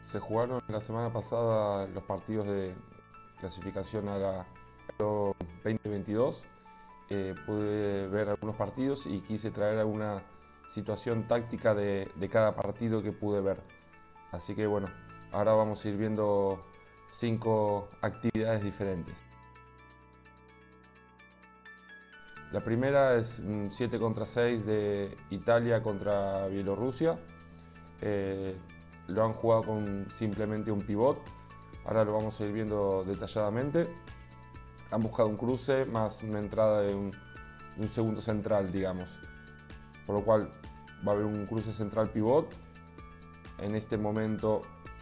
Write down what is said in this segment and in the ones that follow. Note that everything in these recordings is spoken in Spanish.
Se jugaron la semana pasada los partidos de clasificación a la Euro 2022. Pude ver algunos partidos y quise traer alguna situación táctica de cada partido que pude ver. Así que bueno, ahora vamos a ir viendo 5 actividades diferentes. La primera es un 7 contra 6 de Italia contra Bielorrusia. Lo han jugado con simplemente un pivot. Ahora lo vamos a ir viendo detalladamente. Han buscado un cruce más una entrada de un segundo central, digamos. Por lo cual va a haber un cruce central pivot. En este momento,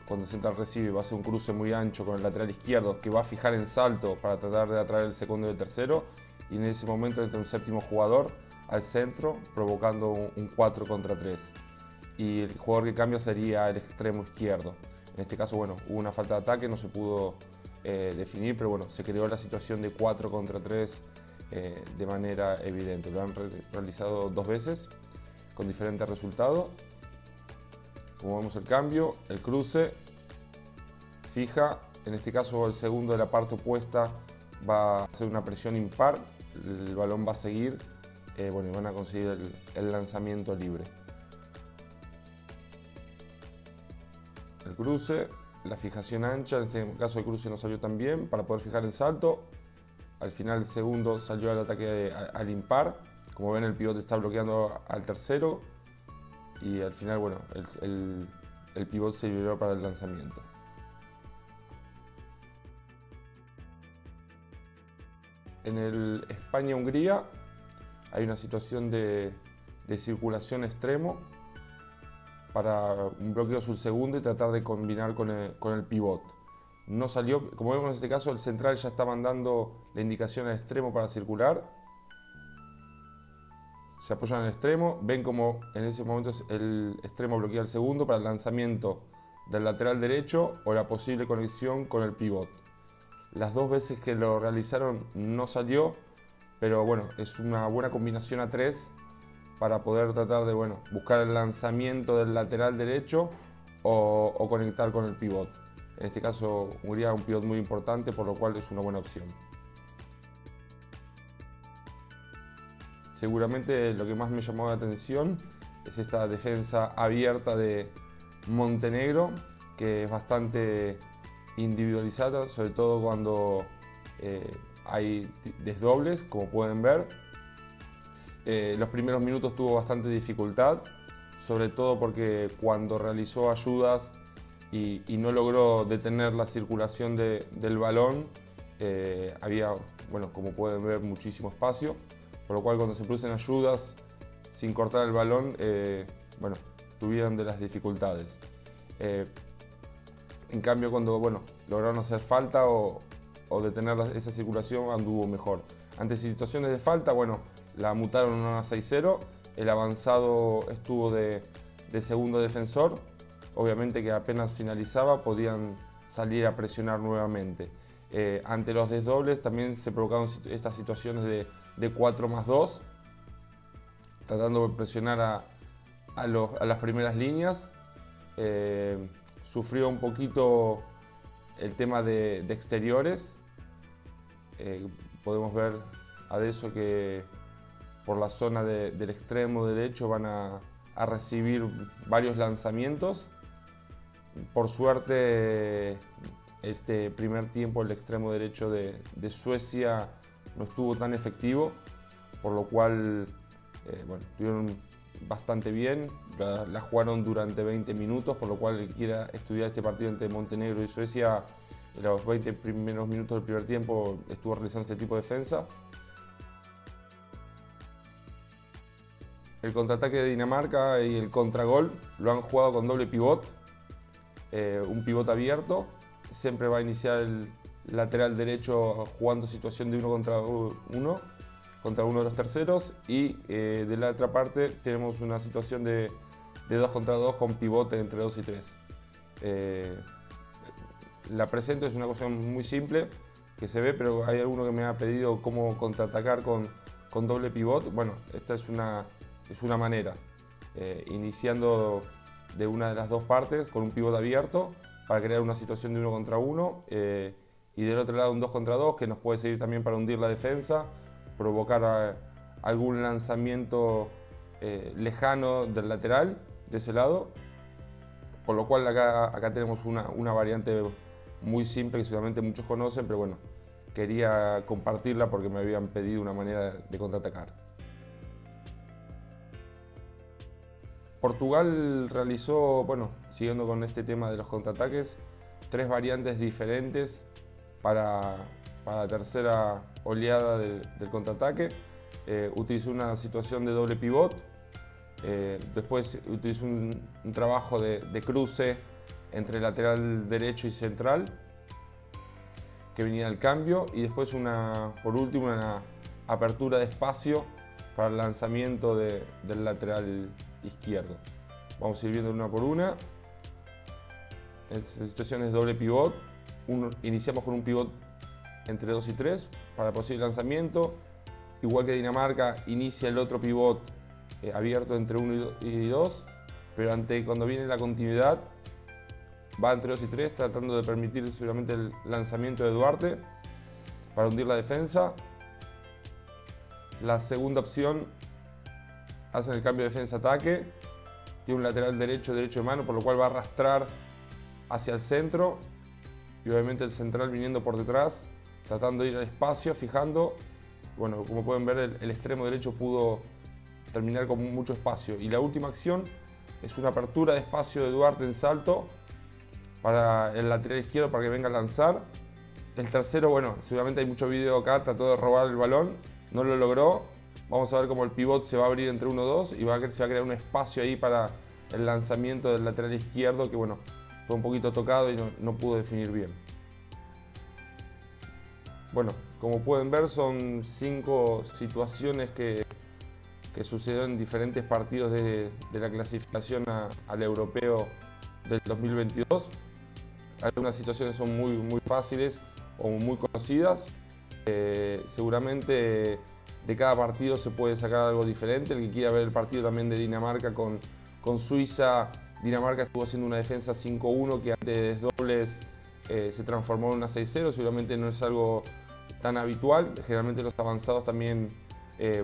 cuando el central recibe, va a ser un cruce muy ancho con el lateral izquierdo que va a fijar en salto para tratar de atraer el segundo y el tercero. Y en ese momento entra un séptimo jugador al centro, provocando un 4 contra 3. Y el jugador que cambia sería el extremo izquierdo. En este caso, bueno, hubo una falta de ataque, no se pudo definir, pero bueno, se creó la situación de 4 contra 3 de manera evidente. Lo han realizado 2 veces con diferentes resultados. Como vemos, el cambio, el cruce, fija. En este caso, el segundo de la parte opuesta va a hacer una presión impar. El balón va a seguir, bueno, y van a conseguir el lanzamiento libre. El cruce, la fijación ancha, en este caso el cruce no salió tan bien para poder fijar el salto. Al final el segundo salió al ataque al impar. Como ven, el pivote está bloqueando al tercero y al final, bueno, el pivote se liberó para el lanzamiento. En el España-Hungría hay una situación de circulación extremo para un bloqueo sobre el segundo y tratar de combinar con el pivot. No salió, como vemos en este caso, el central ya está mandando la indicación al extremo para circular. Se apoyan en el extremo, ven como en ese momento el extremo bloquea el segundo para el lanzamiento del lateral derecho o la posible conexión con el pivot. Las 2 veces que lo realizaron no salió, pero bueno, es una buena combinación a 3 para poder tratar de, bueno, buscar el lanzamiento del lateral derecho o conectar con el pivot. En este caso, Hungría es un pivot muy importante, por lo cual es una buena opción. Seguramente lo que más me llamó la atención es esta defensa abierta de Montenegro, que es bastante individualizada, sobre todo cuando hay desdobles, como pueden ver. Los primeros minutos tuvo bastante dificultad, sobre todo porque cuando realizó ayudas y no logró detener la circulación del balón, había, bueno, como pueden ver, muchísimo espacio, por lo cual cuando se producen ayudas sin cortar el balón, bueno, tuvieron de las dificultades. En cambio, cuando, bueno, lograron hacer falta o detener esa circulación, anduvo mejor. Ante situaciones de falta, bueno, la mutaron a una 6-0. El avanzado estuvo de segundo defensor. Obviamente que apenas finalizaba podían salir a presionar nuevamente. Ante los desdobles también se provocaron estas situaciones de 4+2, tratando de presionar a las primeras líneas. Sufrió un poquito el tema de exteriores. Podemos ver a eso que por la zona del extremo derecho van a recibir varios lanzamientos. Por suerte, este primer tiempo el extremo derecho de Suecia no estuvo tan efectivo, por lo cual bueno, estuvieron bastante bien. La jugaron durante 20 minutos, por lo cual el que quiera estudiar este partido entre Montenegro y Suecia, en los 20 primeros minutos del primer tiempo estuvo realizando este tipo de defensa. El contraataque de Dinamarca y el contragol lo han jugado con doble pivot, un pivot abierto. Siempre va a iniciar el lateral derecho jugando situación de 1 contra uno de los terceros, y de la otra parte tenemos una situación de 2 contra 2 con pivote entre 2 y 3. La presento, es una cosa muy simple que se ve, pero hay alguno que me ha pedido cómo contraatacar con doble pivot. Bueno, esta es una manera, iniciando de una de las dos partes con un pivot abierto para crear una situación de 1 contra 1. Y del otro lado un 2 contra 2 que nos puede servir también para hundir la defensa, provocar algún lanzamiento lejano del lateral de ese lado. Por lo cual acá tenemos una variante muy simple que seguramente muchos conocen, pero bueno, quería compartirla porque me habían pedido una manera de contraatacar. Portugal realizó, bueno, siguiendo con este tema de los contraataques, 3 variantes diferentes para la tercera oleada del contraataque. Utilizó una situación de doble pivot, después utilizó un trabajo de cruce entre lateral derecho y central, que venía al cambio, y después por último una apertura de espacio para el lanzamiento del lateral izquierdo. Vamos a ir viendo una por una. En situaciones de doble pivot, iniciamos con un pivot entre 2 y 3 para posible lanzamiento. Igual que Dinamarca, inicia el otro pivot abierto entre 1 y 2, pero cuando viene la continuidad va entre 2 y 3, tratando de permitir seguramente el lanzamiento de Duarte para hundir la defensa. La segunda opción, hacen el cambio de defensa-ataque, tiene un lateral derecho de mano, por lo cual va a arrastrar hacia el centro y obviamente el central viniendo por detrás, tratando de ir al espacio, fijando. Bueno, como pueden ver, el extremo derecho pudo terminar con mucho espacio. Y la última acción es una apertura de espacio de Duarte en salto para el lateral izquierdo para que venga a lanzar. El tercero, bueno, seguramente hay mucho video acá, trató de robar el balón, no lo logró. Vamos a ver cómo el pivot se va a abrir entre 1 y 2 y se va a crear un espacio ahí para el lanzamiento del lateral izquierdo, que bueno, fue un poquito tocado y no pudo definir bien. Bueno, como pueden ver, son 5 situaciones que sucedieron en diferentes partidos de la clasificación al europeo del 2022. Algunas situaciones son muy fáciles o muy conocidas. Seguramente de cada partido se puede sacar algo diferente. El que quiera ver el partido también de Dinamarca con Suiza, Dinamarca estuvo haciendo una defensa 5-1 que antes de dobles se transformó en una 6-0. Seguramente no es algo tan habitual. Generalmente los avanzados también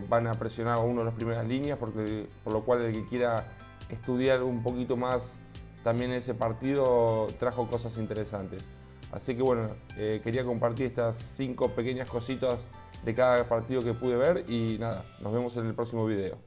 van a presionar a uno de las primeras líneas, por lo cual el que quiera estudiar un poquito más también ese partido trajo cosas interesantes. Así que bueno, quería compartir estas 5 pequeñas cositas de cada partido que pude ver y nada, nos vemos en el próximo video.